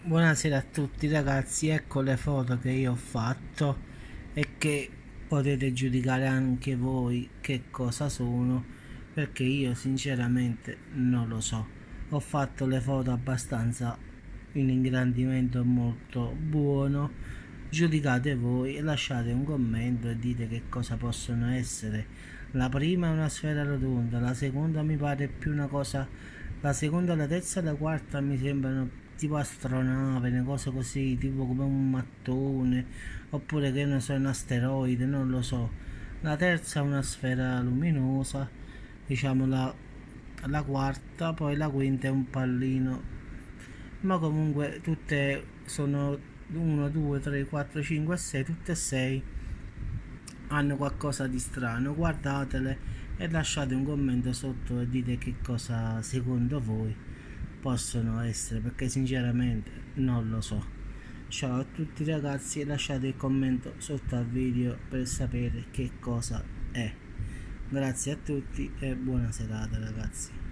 Buonasera a tutti ragazzi, ecco le foto che io ho fatto e che potete giudicare anche voi che cosa sono, perché io sinceramente non lo so. Ho fatto le foto abbastanza in ingrandimento molto buono, giudicate voi e lasciate un commento e dite che cosa possono essere. La prima è una sfera rotonda, la seconda mi pare più una cosa, la seconda, la terza e la quarta mi sembrano tipo astronave, una cosa così, tipo come un mattone, oppure che ne so, un asteroide, non lo so. La terza è una sfera luminosa, diciamo la quarta, poi la quinta è un pallino. Ma comunque tutte sono 1, 2, 3, 4, 5, 6, tutte e 6 hanno qualcosa di strano. Guardatele e lasciate un commento sotto e dite che cosa secondo voi possono essere, perché sinceramente non lo so. Ciao a tutti ragazzi e lasciate il commento sotto al video per sapere che cosa è. Grazie a tutti e buona serata ragazzi.